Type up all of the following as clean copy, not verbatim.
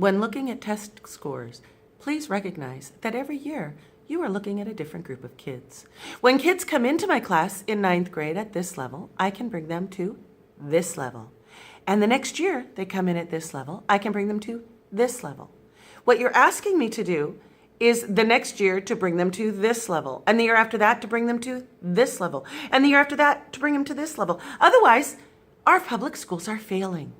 When looking at test scores, please recognize that every year you are looking at a different group of kids. When kids come into my class in 9th grade at this level, I can bring them to this level. And the next year they come in at this level, I can bring them to this level. What you're asking me to do is the next year to bring them to this level, and the year after that to bring them to this level, and the year after that to bring them to this level. Otherwise, our public schools are failing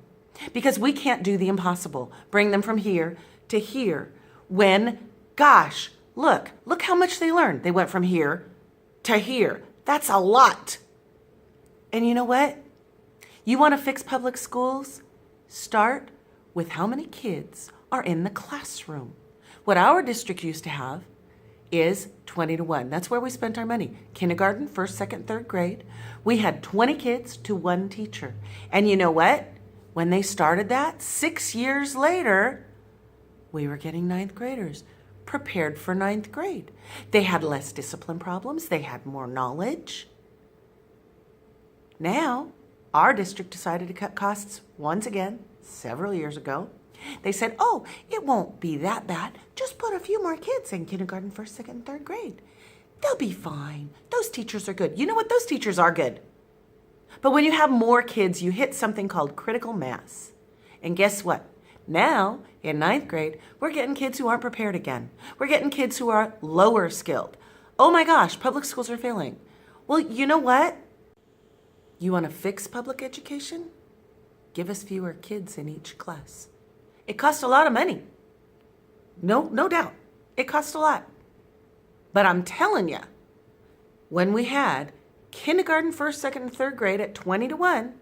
because we can't do the impossible, bring them from here to here when, gosh, look how much they learned. They went from here to here. That's a lot. And you know what? You want to fix public schools? Start with how many kids are in the classroom. What our district used to have is 20 to 1. That's where we spent our money. Kindergarten, first, second, third grade. We had 20 kids to one teacher. And you know what? When they started that, 6 years later, we were getting 9th graders prepared for 9th grade. They had less discipline problems. They had more knowledge. Now, our district decided to cut costs once again, several years ago. They said, oh, it won't be that bad. Just put a few more kids in kindergarten, first, second, and third grade. They'll be fine. Those teachers are good. You know what? Those teachers are good. But when you have more kids, you hit something called critical mass. And guess what? Now, in 9th grade, we're getting kids who aren't prepared again. We're getting kids who are lower skilled. Oh my gosh, public schools are failing. Well, you know what? You want to fix public education? Give us fewer kids in each class. It costs a lot of money. No doubt. It costs a lot. But I'm telling you, when we had kindergarten, first, second, and third grade at 20 to 1,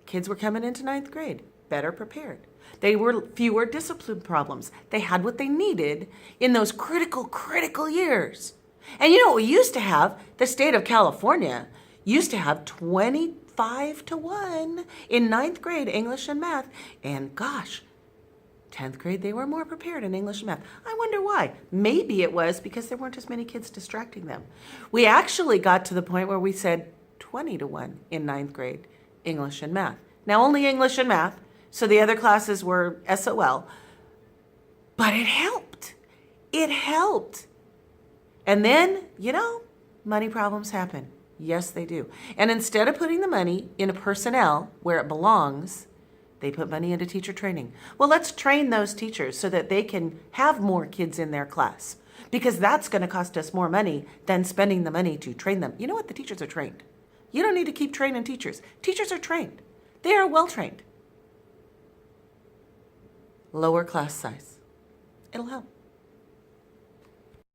kids were coming into 9th grade better prepared. They were fewer discipline problems. They had what they needed in those critical years. And you know what we used to have? The state of California used to have 25 to 1 in 9th grade English and math. And gosh, 10th grade, they were more prepared in English and math. I wonder why. Maybe it was because there weren't as many kids distracting them. We actually got to the point where we said 20 to 1 in 9th grade English and math. Now only English and math, so the other classes were SOL. But it helped. It helped. And then, money problems happen. Yes, they do. And instead of putting the money into personnel where it belongs, they put money into teacher training. Well, let's train those teachers so that they can have more kids in their class, because that's going to cost us more money than spending the money to train them. You know what? The teachers are trained. You don't need to keep training teachers. Teachers are trained. They are well trained. Lower class size. It'll help.